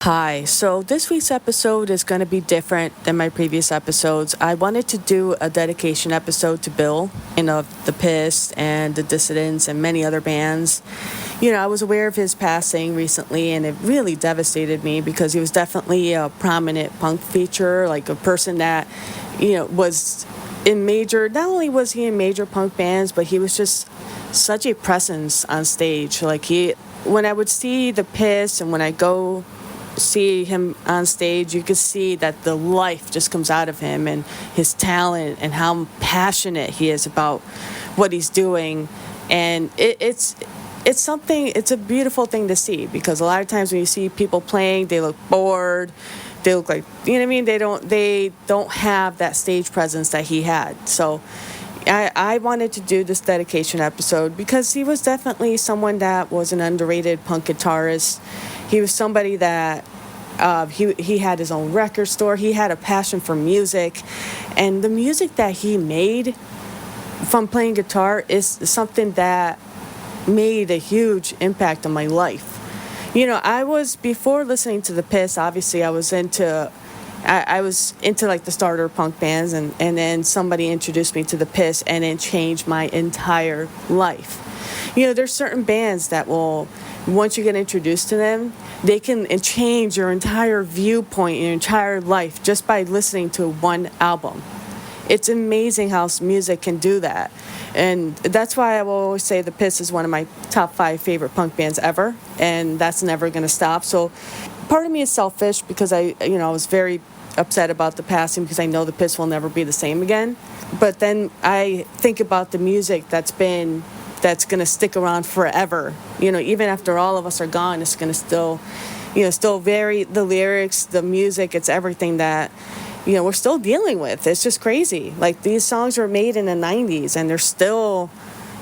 Hi, so this week's episode is going to be different than my previous episodes. I wanted to do a dedication episode to Bill, the Pist and the Dissidents and many other bands. I was aware of his passing recently and it really devastated me because he was definitely a prominent punk feature, like a person that, was in not only was he in major punk bands, but he was just such a presence on stage. When I would see the Pist and when I go see him on stage, you could see that the life just comes out of him and his talent and how passionate he is about what he's doing. And it's a beautiful thing to see, because a lot of times when you see people playing, they look bored. They look like, they don't have that stage presence that he had. So I wanted to do this dedication episode because he was definitely someone that was an underrated punk guitarist. He was somebody that he had his own record store. He had a passion for music. And the music that he made from playing guitar is something that made a huge impact on my life. Before listening to the Pist, obviously I was into like the starter punk bands, and then somebody introduced me to the Pist, and it changed my entire life. There's certain bands that will, once you get introduced to them, they can change your entire viewpoint, your entire life, just by listening to one album. It's amazing how music can do that. And that's why I will always say the Pist is one of my top 5 favorite punk bands ever, and that's never going to stop. So part of me is selfish because I was very upset about the passing, because I know the Pist will never be the same again. But then I think about the music that's going to stick around forever. Even after all of us are gone, it's going to still vary the lyrics, the music, it's everything that, we're still dealing with. It's just crazy. Like, these songs were made in the 90s and they're still,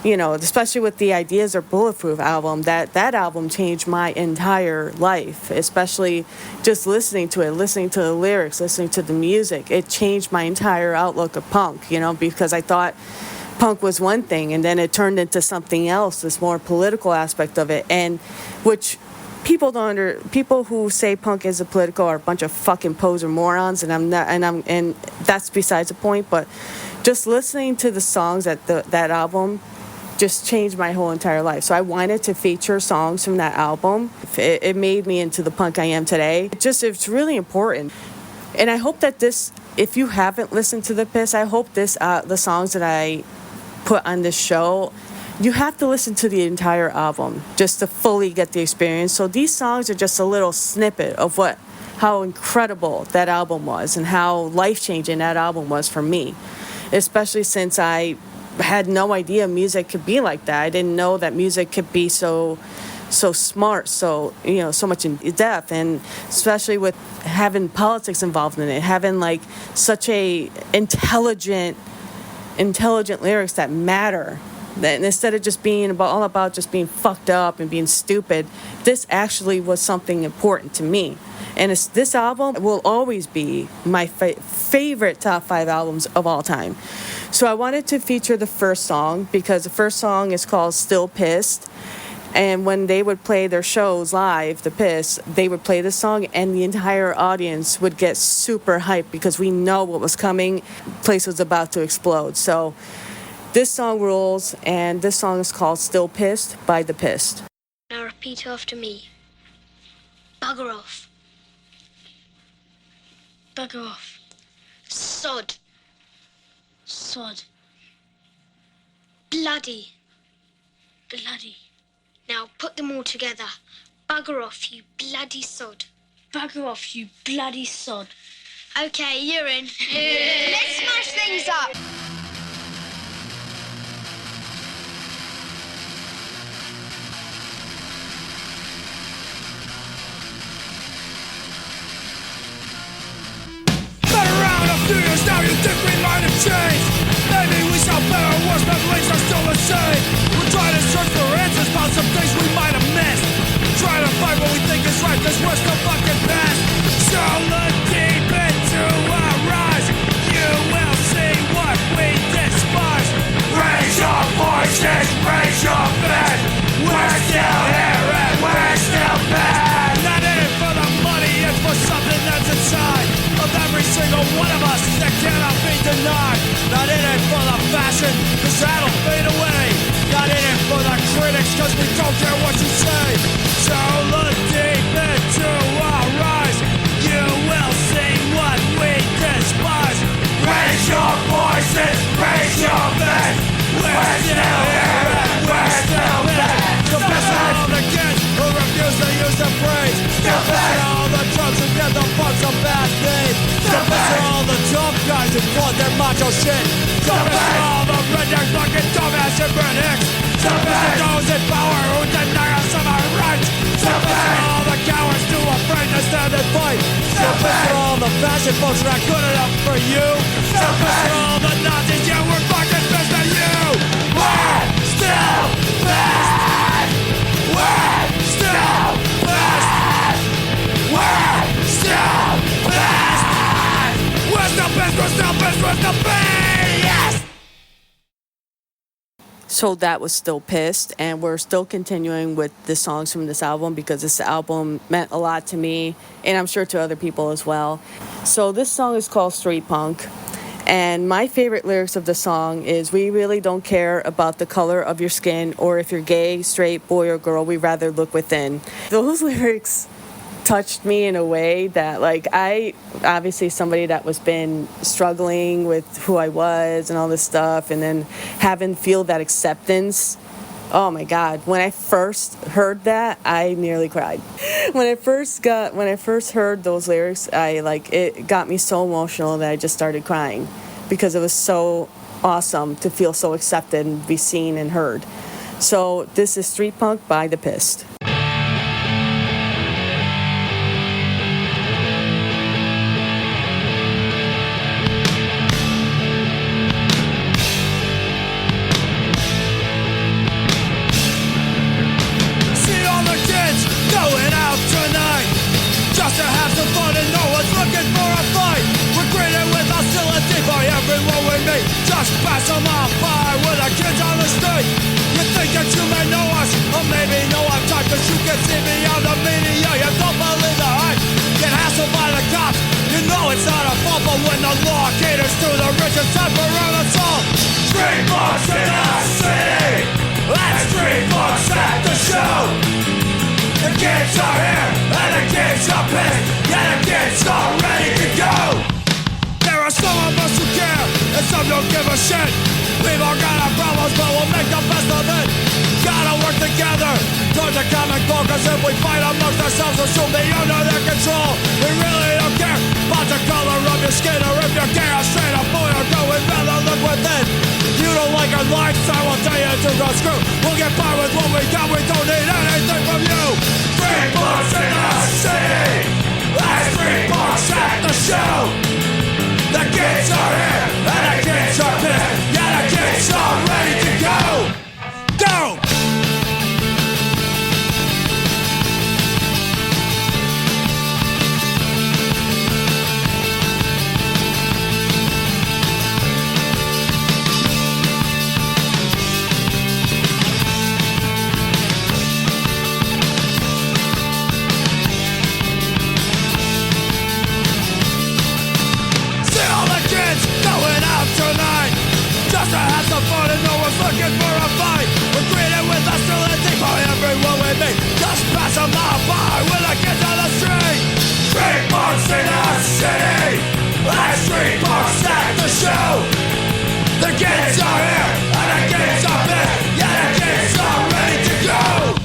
especially with the Ideas Are Bulletproof album, that album changed my entire life, especially just listening to it, listening to the lyrics, listening to the music. It changed my entire outlook of punk, because I thought punk was one thing, and then it turned into something else, this more political aspect of it, and which people who say punk is a political are a bunch of fucking poser morons, and that's besides the point. But just listening to the songs at that album just changed my whole entire life. So I wanted to feature songs from that album. It made me into the punk I am today. It's really important. And I hope that if you haven't listened to the Pist, I hope the songs that I put on this show, you have to listen to the entire album just to fully get the experience. So these songs are just a little snippet of how incredible that album was and how life-changing that album was for me, especially since I had no idea music could be like that. I didn't know that music could be so smart, so much in depth, and especially with having politics involved in it, having like such a intelligent lyrics that matter. That instead of just being all about just being fucked up and being stupid, this actually was something important to me. And this album will always be my favorite top 5 albums of all time. So I wanted to feature the first song because the first song is called Still Pist. And when they would play their shows live, the Pist, they would play this song and the entire audience would get super hyped because we know what was coming. The place was about to explode. So this song rules, and this song is called Still Pist by the Pist. Now repeat after me. Bugger off. Bugger off. Sod. Sod. Bloody. Bloody. Now put them all together. Bugger off, you bloody sod. Bugger off, you bloody sod. Okay, you're in. Yeah. Let's smash things up. Years now, you think we might have changed. Maybe we sound better or worse, but ways are still the same. We're trying to search for answers about some things we might have missed. Trying to find what we think is right, cause we're still fucking past. So look deep into our eyes. You will see what we despise. Raise your voices, raise your fist. We're still here and we're still bad. Not in it for the money that'll fade away. Not in it for the critics, cause we don't care what you say. So look deep into our eyes, you will see what we despise. Raise your voices, raise your fists. We're still here and we're still best. The best of all the kids who refuse to use the phrase. Still best of all the drugs who get the bugs of bad things. Still best of all the tough guys who flaunt their macho shit. Still best of all the rednecks fucking dumbass and rednecks. Still best of those in power who deny us of our rights. Still best of all the cowards too afraid to stand and fight. Still best of all the fashion folks not good enough for you. Still best of all the Nazis, yeah, we're fucking pissed at you. We're still best. We're still best. We're still best. We're still best. We're still best. We're still best. Yes. So that was still Pist, and we're still continuing with the songs from this album because this album meant a lot to me, and I'm sure to other people as well. So this song is called Street Punk, and my favorite lyrics of the song is, we really don't care about the color of your skin or if you're gay, straight, boy, or girl, we rather look within. Those lyrics touched me in a way that, like, I obviously somebody that was been struggling with who I was and all this stuff, and then having feel that acceptance. Oh my God, when I first heard that, I nearly cried. When I first heard those lyrics, it got me so emotional that I just started crying because it was so awesome to feel so accepted and be seen and heard. So this is Street Punk by The Pist. To have some fun and no one's looking for a fight. We're greeted with hostility by everyone we meet. Just pass them off by with the kids on the street. You think that you may know us, or maybe know our type, cause you can see beyond the media. You don't believe the hype. Get hassled by the cops. You know it's not a fault, but when the law caters to the rich, it's time for an assault. Street punks in the city. That's street punks at the show. The kids are here, and the kids are pissed, yeah, the kids are ready to go. There are some of us who care, and some don't give a shit. We've all got our problems, but we'll make the best of it. Gotta work together towards a common goal, cause if we fight amongst ourselves, we'll soon be under their control. We really don't care about the color of your skin, or if you're gay or straight, a boy or girl, we'd rather look within. You don't like our lifestyle, we'll tell you to go screw. We'll get by with what we got, we don't need anything from you. Street punks in the city. That's street punks at the show. The kids are here, and the kids are pissed. Yeah, the kids are ready to go. Go! Going out tonight just to have some fun and no one's looking for a fight. We're greeted with hostility by everyone we meet. Just pass them out by with the kids on the street. Street punks in the city. Like street punks at the show. The kids are here and the kids are pissed. Yeah, the kids are ready to go.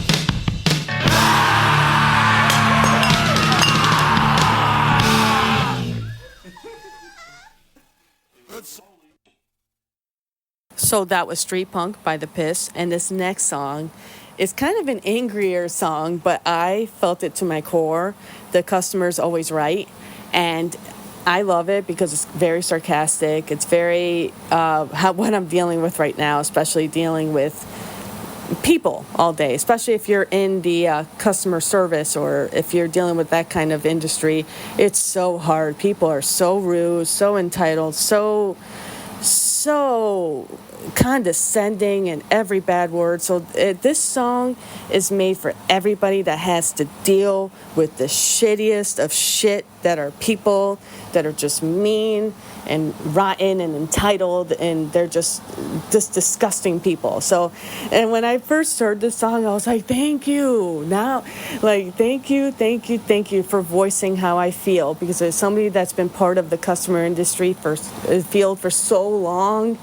So that was Street Punk by The Pist, and this next song is kind of an angrier song, but I felt it to my core. The customer's always right, and I love it because it's very sarcastic. It's very what I'm dealing with right now, especially dealing with people all day, especially if you're in the customer service or if you're dealing with that kind of industry. It's so hard. People are so rude, so entitled, so condescending in every bad word. So this song is made for everybody that has to deal with the shittiest of shit, that are people that are just mean and rotten and entitled, and they're just disgusting people. So, and when I first heard this song, I was like, thank you. Now, like, thank you for voicing how I feel, because as somebody that's been part of the customer industry field for so long,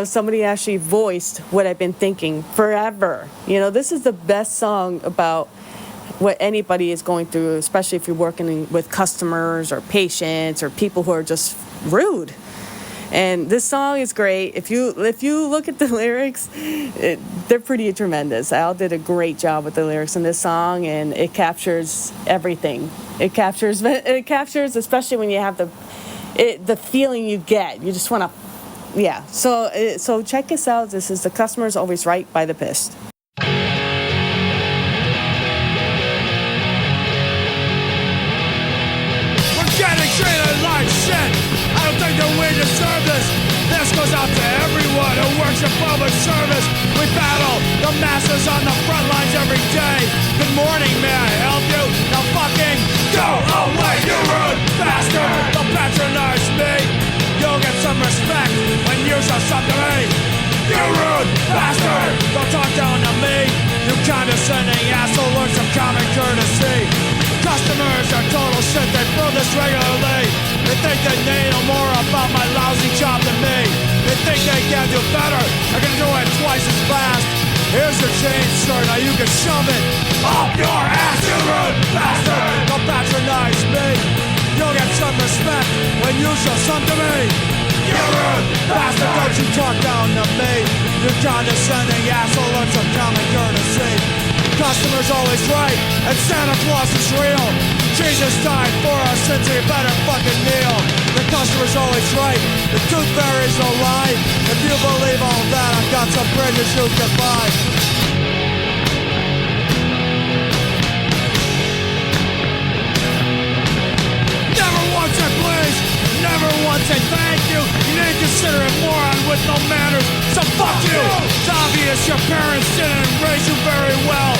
somebody actually voiced what I've been thinking forever. This is the best song about what anybody is going through, especially if you're working with customers or patients or people who are just rude. And this song is great. If you look at the lyrics, they're pretty tremendous. Al did a great job with the lyrics in this song, and it captures everything. It captures, especially when you have the feeling you get. You just want to, yeah. So check us out. This is The Customer's Always Right by the Pist. Getting treated like shit. I don't think that we deserve this. This goes out to everyone who works in public service. We battle the masses on the front lines every day. Good morning, may I help you? Now fucking go away, you rude bastard. Don't patronize me. You'll get some respect when you show something to me. You rude bastard. Don't talk down to me. You condescending asshole, learn some common courtesy. Customers are total shit, they prove this regularly. They think they know more about my lousy job than me. They think they can do better, I can do it twice as fast. Here's your change, sir, now you can shove it up your ass, you rude bastard. Don't patronize me. You'll get some respect when you show some to me. You rude bastard, don't you talk down to me. You condescending asshole, learn some common courtesy. Customer's always right, and Santa Claus is real. Jesus died for our sins, so you better fucking kneel. The customer's always right, the tooth fairy's no lie. If you believe all that, I've got some bridges you can buy. Never once said please, never once said thank you. You didn't consider a moron with no manners, so fuck you. It's obvious your parents didn't raise you very well.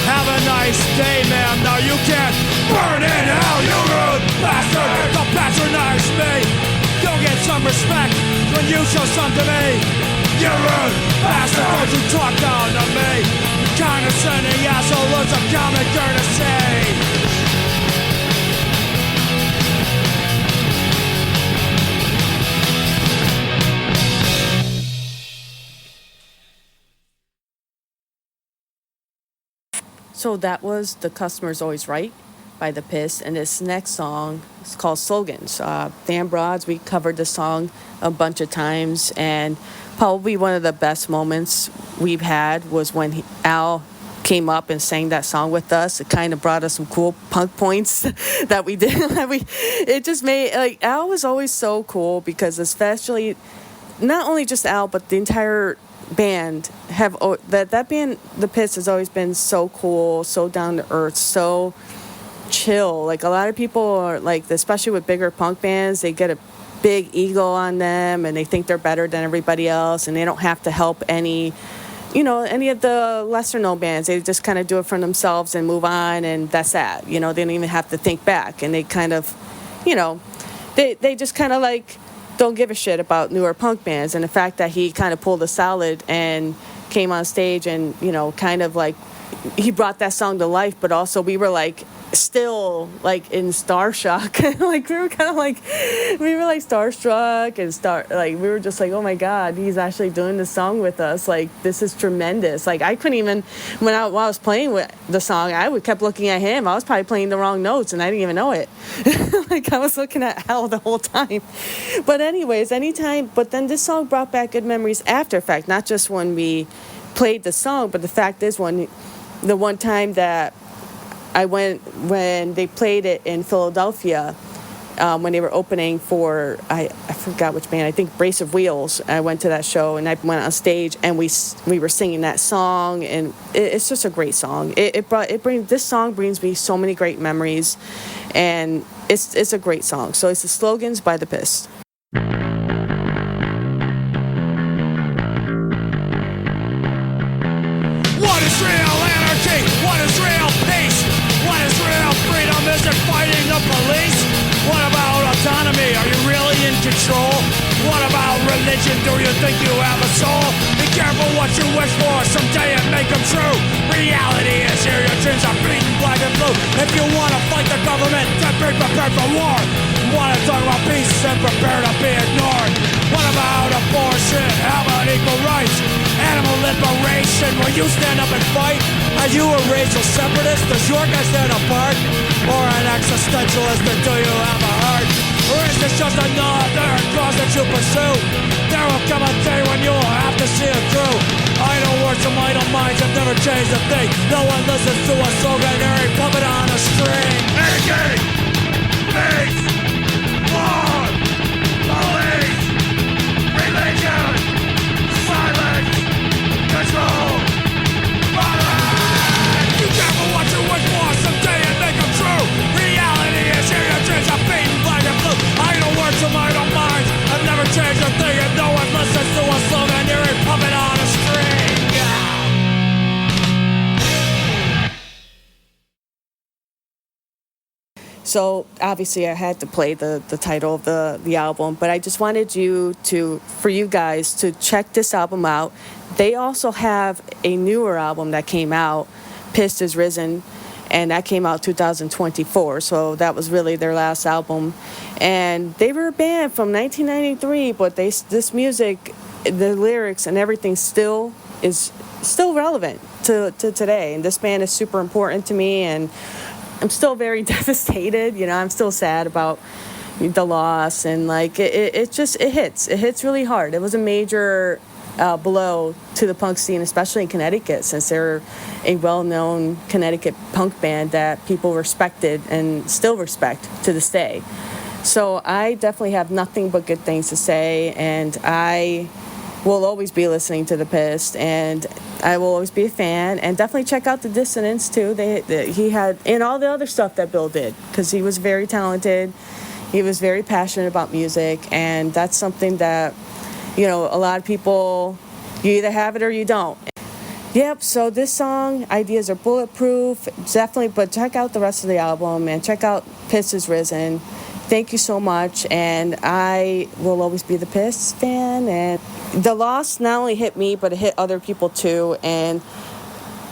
Have a nice day, ma'am. Now you can't burn in hell, you rude bastard. Don't patronize me. You'll get some respect when you show some to me. You rude bastard. Don't you talk down to me. You condescending asshole, learn some common courtesy. So that was The Customer's Always Right by The Pist, and this next song is called Slogans. Dan Broads, we covered this song a bunch of times, and probably one of the best moments we've had was when Al came up and sang that song with us. It kind of brought us some cool punk points that we did. It just made, like, Al was always so cool, because especially, not only just Al, but the entire band that band, The Pist, has always been so cool, so down to earth, so chill. Like, a lot of people are like, especially with bigger punk bands, they get a big ego on them and they think they're better than everybody else, and they don't have to help any of the lesser known bands. They just kind of do it for themselves and move on, and that's that. They don't even have to think back, and they kind of, they just kind of like don't give a shit about newer punk bands. And the fact that he kind of pulled a solid and came on stage and, kind of like, he brought that song to life, but also we were like still like in starstruck. Like we were starstruck and we were just like, oh my God, he's actually doing this song with us. Like, this is tremendous. Like, I couldn't even, while I was playing with the song, kept looking at him. I was probably playing the wrong notes and I didn't even know it. Like, I was looking at Al the whole time. But anyways, but then this song brought back good memories after fact, not just when we played the song, but the fact is, the one time that I went, when they played it in Philadelphia, when they were opening for, I forgot which band, I think Brace of Wheels. I went to that show and I went on stage and we were singing that song, and it's just a great song. This song brings me so many great memories, and it's a great song. So it's The Slogans by The Pist. control? What about religion? Do you think you have a soul? Be careful what you wish for, someday it may come true. Reality is here, your dreams are bleeding black and blue. If you wanna fight the government, then be prepared for war. Wanna talk about peace and prepare to be ignored. What about abortion? How about equal rights? Animal liberation, will you stand up and fight? Are you a racial separatist? Does your guy stand apart? Or an existentialist, and do you have a heart? Or is this just another cause that you pursue? There will come a day when you will have to see it through. Idle words and idle minds have never changed a thing. No one listens to a sloganary puppet on a string. Energy! Peace! War! Police! Religion! Silence! Control! Violence! Be careful what you wish for, someday it may come true. Reality is here, your dreams are beaten black and blue. Idle words and idle minds have never changed a thing, and no one listens to a sloganary puppet on a string. So obviously I had to play the title of the album, but I just wanted for you guys to check this album out. They also have a newer album that came out, Pist Has Risen, and that came out 2024, so that was really their last album. And they were a band from 1993, but this music, the lyrics and everything is still relevant to today, and this band is super important to me, and I'm still very devastated. I'm still sad about the loss, and like it hits really hard. It was a major blow to the punk scene, especially in Connecticut, since they're a well-known Connecticut punk band that people respected and still respect to this day. So I definitely have nothing but good things to say, and I will always be listening to the Pist, and I will always be a fan. And definitely check out the Dissonance too. He had, and all the other stuff that Bill did, because he was very talented. He was very passionate about music, and that's something that a lot of people, you either have it or you don't. Yep, so this song, Ideas Are Bulletproof, definitely, but check out the rest of the album and check out Pist Has Risen. Thank you so much, and I will always be the Pist fan. And the loss not only hit me, but it hit other people too, and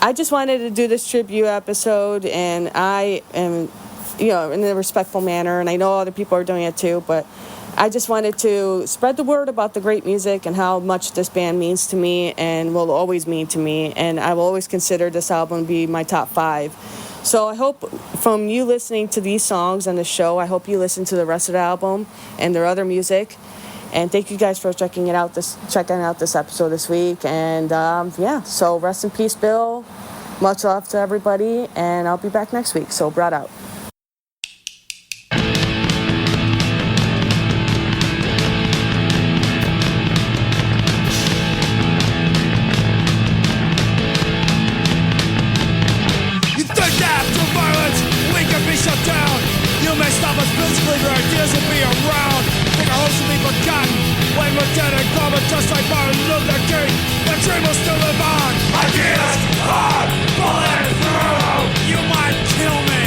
I just wanted to do this tribute episode, and I am, in a respectful manner, and I know other people are doing it too, but I just wanted to spread the word about the great music and how much this band means to me and will always mean to me, and I will always consider this album to be my top 5. So I hope from you listening to these songs and the show, I hope you listen to the rest of the album and their other music. And thank you guys for checking out this episode this week. And so rest in peace, Bill. Much love to everybody, and I'll be back next week. So brought out. Physically, your ideas will be around. Think our hopes will be forgotten when we're dead and gone. But just like Martin Luther King, the dream will still live on. Ideas are bulletproof. You might kill me.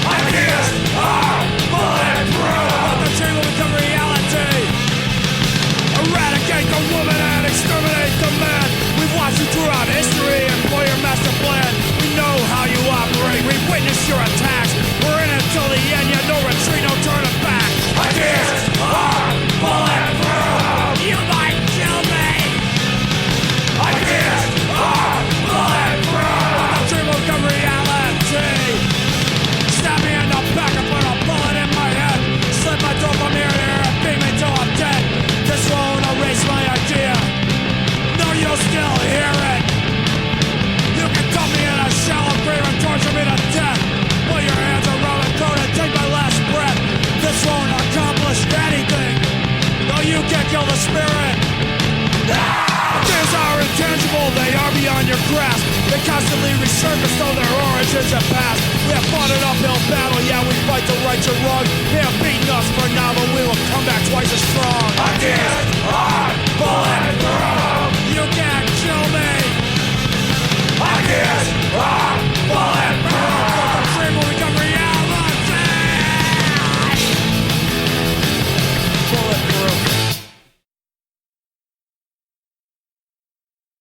Ideas are bulletproof. But the dream will become reality. Eradicate the woman and exterminate the man. We've watched you throughout history and for your master plan. We know how you operate. We've witnessed your attacks. We're in it till the end, yeah, no retreat, no turning back. Ideas are bulletproof. You might kill me. Ideas are bulletproof. But the dream will become reality. Stab me in the back and put a bullet in my head. Slit my throat from ear to ear and beat me till I'm dead. This won't erase my idea. No, you'll still hear it. You can dump me in a shallow grave and torture me to death. Put your hands around my throat and take my last breath. This won't accomplish anything. No, you can't kill the spirit. Things are intangible, they are beyond your grasp. They constantly resurface though their origins have passed. We have fought an uphill battle, yeah, we fight to right your wrong. They have beaten us for now, but we will come back twice as strong.